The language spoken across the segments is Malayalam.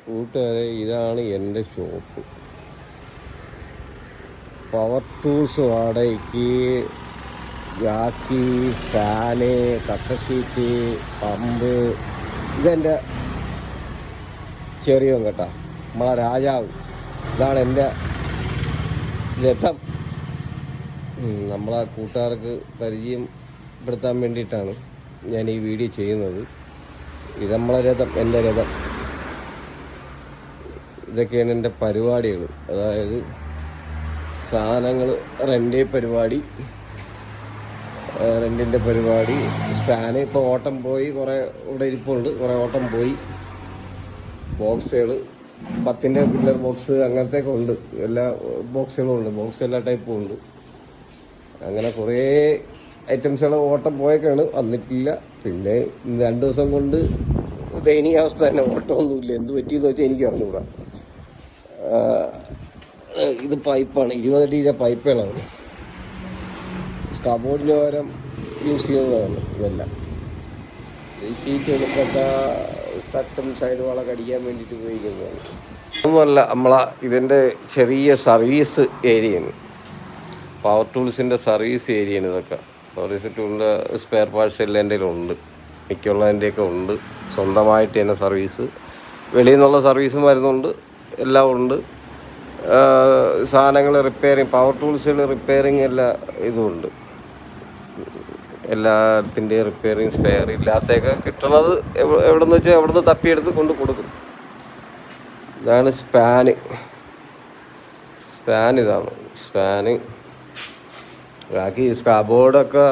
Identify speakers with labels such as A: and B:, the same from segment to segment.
A: കൂട്ടുകാരെ, ഇതാണ് എൻ്റെ ഷോപ്പ്. പവർ ടൂൾസ് വാടകയ്ക്ക്, ജാക്കി, ഫാന്, കട്ടർ ഷീറ്റ്, പമ്പ്. ഇതെൻ്റെ ചെറിയ കേട്ടോ, നമ്മളെ രാജാവ്. ഇതാണ് എൻ്റെ രഥം. നമ്മളെ കൂട്ടുകാർക്ക് പരിചയപ്പെടുത്താൻ വേണ്ടിയിട്ടാണ് ഞാൻ ഈ വീഡിയോ ചെയ്യുന്നത്. ഇത് നമ്മളെ രഥം, എൻ്റെ രഥം. ഇതൊക്കെയാണ് എൻ്റെ പരിപാടികൾ. അതായത് സാധനങ്ങൾ റെൻ്റിൻ്റെ പരിപാടി. സ്പാന് ഇപ്പോൾ ഓട്ടം പോയി, കുറേ ഇവിടെ ഇരിപ്പുണ്ട്, കുറേ ഓട്ടം പോയി. ബോക്സുകൾ 10-ൻ്റെ പില്ലർ ബോക്സ് അങ്ങനത്തെയൊക്കെ ഉണ്ട്. എല്ലാ ബോക്സുകളും ഉണ്ട്, ബോക്സ് എല്ലാ ടൈപ്പും ഉണ്ട്. അങ്ങനെ കുറേ ഐറ്റംസുകൾ ഓട്ടം പോയൊക്കെയാണ്, വന്നിട്ടില്ല. പിന്നെ 2 ദിവസം കൊണ്ട് ദയനീയാവസ്ഥ തന്നെ, ഓട്ടമൊന്നുമില്ല. എന്ത് പറ്റിയെന്ന് വെച്ചാൽ എനിക്ക് അറിഞ്ഞുകൂടാ. ഇത് പൈപ്പാണ്, 20 അടിയിലെ പൈപ്പുകളാണ്. കബോർഡിന് പകരം യൂസ് ചെയ്യുന്നതാണ് ഇതെല്ലാം. ഈ ഷീറ്റ് എടുക്കൊക്കെ തട്ടും സൈഡ് വള കടിക്കാൻ വേണ്ടിയിട്ട് ഉപയോഗിക്കുന്നതാണ്. ഒന്നുമല്ല, ഇതിൻ്റെ ചെറിയ സർവീസ് ഏരിയയാണ്. പവർ ടൂൾസിൻ്റെ സർവീസ് ഏരിയയാണ് ഇതൊക്കെ. സർവീസ് ടൂളിൻ്റെ സ്പെയർ പാർട്സ് എല്ലാം എൻ്റെ ഉണ്ട്, മിക്കുള്ളതിൻ്റെയൊക്കെ ഉണ്ട്. സ്വന്തമായിട്ട് തന്നെ സർവീസ്, വെളിയിൽ നിന്നുള്ള സർവീസും വരുന്നുണ്ട്, എല്ലാം ഉണ്ട്. സാധനങ്ങൾ റിപ്പയറിങ്, പവർ ടൂൾസുകൾ റിപ്പയറിങ് എല്ലാ ഇതുമുണ്ട്. എല്ലാത്തിൻ്റെയും റിപ്പയറിങ്, സ്പെയർ ഇല്ലാത്തൊക്കെ കിട്ടുന്നത് എവിടെന്ന് വെച്ചാൽ എവിടുന്ന് തപ്പിയെടുത്ത് കൊണ്ട് കൊടുക്കും. ഇതാണ് സ്പാന്. ഇതാണ് സ്പാന്. ബാക്കി സ്കബോർഡൊക്കെ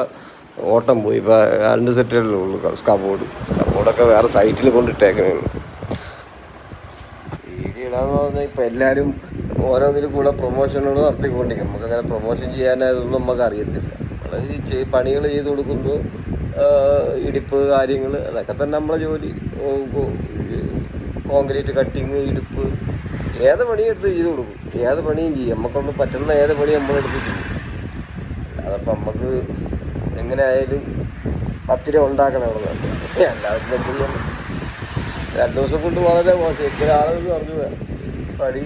A: ഓട്ടം പോയി. ഇപ്പോൾ 2 സെറ്റല്ലേ ഉള്ളൂ സ്കബോർഡൊക്കെ വേറെ സൈറ്റിൽ കൊണ്ടിട്ടേക്കണേന്ന്. വീഡിയോ ഇടാന്ന് പറഞ്ഞാൽ ഇപ്പോൾ എല്ലാവരും ഓരോന്നിലും കൂടെ പ്രൊമോഷനുകൾ നടത്തിക്കൊണ്ടിരിക്കും. നമുക്കങ്ങനെ പ്രൊമോഷൻ ചെയ്യാനായതൊന്നും നമുക്ക് അറിയത്തില്ല. പണികൾ ചെയ്ത് കൊടുക്കുമ്പോൾ ഇടിപ്പ് കാര്യങ്ങൾ അതൊക്കെ തന്നെ നമ്മളെ ജോലി. കോൺക്രീറ്റ് കട്ടിങ്, ഇടിപ്പ്, ഏത് പണിയെടുത്ത് ചെയ്ത് കൊടുക്കും. ഏത് പണിയും ചെയ്യും. നമുക്കൊണ്ട് പറ്റുന്ന ഏത് പണി നമ്മളെടുത്ത് ചെയ്യും. അതപ്പോൾ നമുക്ക് എങ്ങനെ ആയാലും 10 രൂപ ഉണ്ടാക്കണം അവിടെ നിന്ന്. എല്ലാവരും പറ്റില്ല. 2 ദിവസം കൊണ്ട് വളരെ മോശം. ചില ആളുകൾ പറഞ്ഞു പണി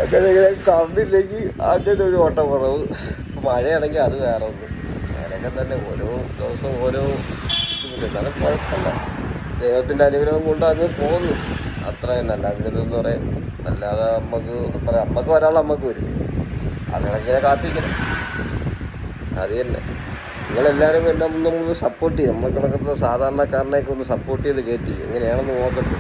A: അങ്ങനെ കറണ്ടില്ലെങ്കിൽ അങ്ങനെ ഒരു ഓട്ടം കുറവ്. മഴയാണെങ്കിൽ അത് വേറെ ഒന്ന്. അങ്ങനെയൊക്കെ തന്നെ ഓരോ ദിവസം ഓരോ എന്നാലും കുഴപ്പമില്ല. ദൈവത്തിൻ്റെ അനുഗ്രഹം കൊണ്ട് അങ്ങ് പോകുന്നു, അത്ര തന്നെ. അല്ലാതെന്ന് പറയാൻ അല്ലാതെ നമുക്ക് പറയാം. അമ്മക്ക് വരാനുള്ള അമ്മക്ക് വരും. അതിനൊക്കെ കാത്തിരിക്കണം. അത് തന്നെ. നിങ്ങളെല്ലാവരും എന്നെ നമ്മൾ സപ്പോർട്ട് ചെയ്യും. നമ്മൾ കിടക്കുന്ന സാധാരണക്കാരനെയൊക്കെ ഒന്ന് സപ്പോർട്ട് ചെയ്ത് കയറ്റി എങ്ങനെയാണെന്ന് നോക്കട്ടെ.